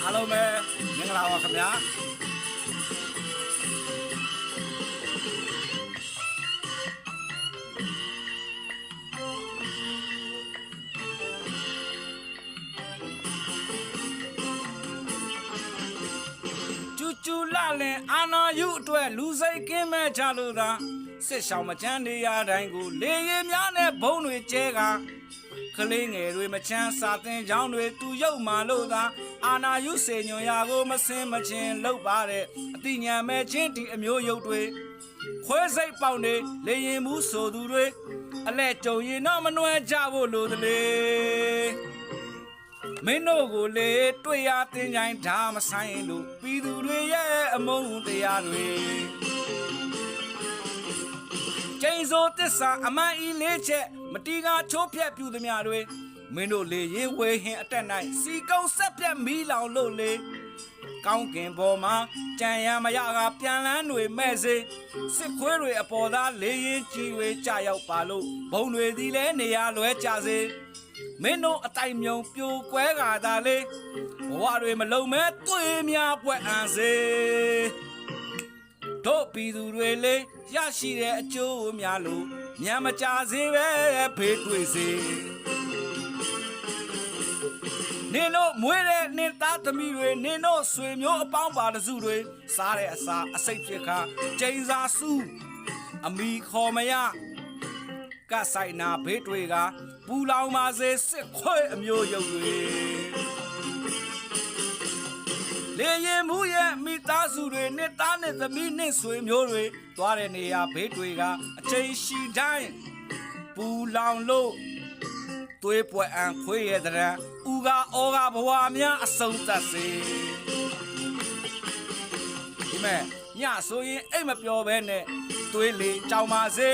အားလုံးပဲမင်္ဂလာပါခင်ဗျာကျူလာလင်အာနာယုအတွက်လူစိတ်ကင်းမဲ့ချလို့သာစစ်ဆောင်မချမ်းနေရတိုင်းကိုလေရင်များနဲ့ဘုံတွေကျဲကကလေးငယ်တွေမချမ်းစာသင်ကျောင်းတွေသူရုပ်မာလို့သာအာနာယုစေညွန်ရာကိုမစင်မချင်းလောက်ပါတဲ့အတိညာမဲ့ချင်းဒီအမျိုးရုပ်တွေခွဲစိတ်ပေါက်နေလေရင်မှုဆိုသူတွေအလဲကြုံရင်တော့မနှွဲကြဖို့လိုသလေမင်းတို့ကိုလေတွေ့ရတင်ကြိုင်ဒါမဆိုင်လို့ပြည်သူတွေရဲ့အမုန်းတရားတွေကျိန်စိုးတစ္ဆာအမှန်ဤလေးချက်မတီးကားချိုးဖြက်ပြူသမျှတွေမင်းတို့လေရင်ဝေဟင်အတက်နိုင်စီကုံဆက်ပြက်မီးလောင်လို့လေကောင်းကင်ပေါ်မှာကြံရမရကပြန်လန်းတွေမဲ့စေစစ်ခွေးတွေအပေါ်သားလေရင်ကြီးတွေကြရောက်ပါလို့ဘုံတွေဒီလဲနေရလွဲကြစေမင်းတို့အတိုင်မြုံပြိုကွဲကသာလေဘဝတွေမလုံမဲသွေးများပွက်အံစေတို့ပြည်သူတွေလေရရှိတဲ့အကျိုးများလို့ညံမကြစေပဲဖေးတွေ့စေနင်တို့မွေးတဲ့နင်သားသမီးတွေနင်တို့ဆွေမျိုးအပေါင်းပါတစုတွေစားတဲ့အစာအစိတ်ဖြစ်ခါကျိန်စာစုအမီခေါ်မရကဆိုင်နာဘေးတွေကပူလောင်ပါစေစစ်ခွေအမျိုးရုပ်တွေလေရင်မှုရဲ့မိသားစုတွေနှစ်သားနဲ့သမီးနဲ့ဆွေမျိုးတွေသွားတဲ့နေရာဘေးတွေကအချိန်ရှိတိုင်းပူလောင်လို့သွေးပွက်အံခွေးရဲ့တရံဥကဩကဘဝများအဆုံးသတ်စေဒီမဲ့ညဆိုရင်အိတ်မပျော်ပဲနဲ့သွေးလေကြောင်ပါစေ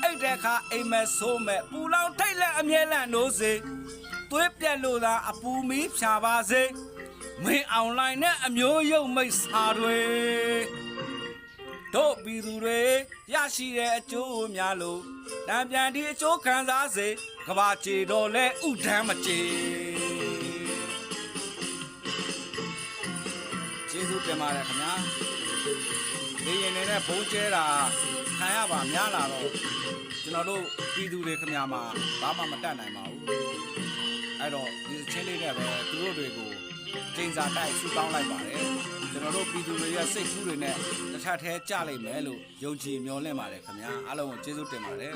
အိတ်တဲ့ခါအိမ်မဲ့ဆိုးမဲ့ပူလောင်ထိတ်လက်အမြဲလန့်လို့စေသွေးပြက်လို့သာအပူမီးဖြာပါစေမင်းအွန်လိုင်းနဲ့အမျိုးရုပ်မိတ်စာတွေတို့ပြည်သူတွေရရှိတဲ့အကျိုးများလို့တံပြန်ဒီအကျိုးခံစားစေကဘာချေတော်လဲဥဒန်းမချေကျေးဇူးတင်ပါတယ်ခင်ဗျာဒီရင်နေတဲ့ဘုံကျဲတာခံရပါများလာတော့ကျွန်တော်တို့ပြည်သူတွေခင်ဗျာမှာဘာမှမတတ်နိုင်ပါဘူးအဲ့တော့ဒီချင်းလေးနဲ့ပဲသူတို့တွေကိုကျင်းစာတိုက်ဆူတောင်းလိုက်ပါတယ်ကျွန်တော်တို့ပြည်သူတွေရဲ့စိတ်ကူးတွေနဲ့တစ်ထပ်ထဲကြလိမ့်မယ်လို့ယုံကြည်မျှော်လင့်ပါတယ်ခင်ဗျာအားလုံးကိုကျေးဇူးတင်ပါတယ်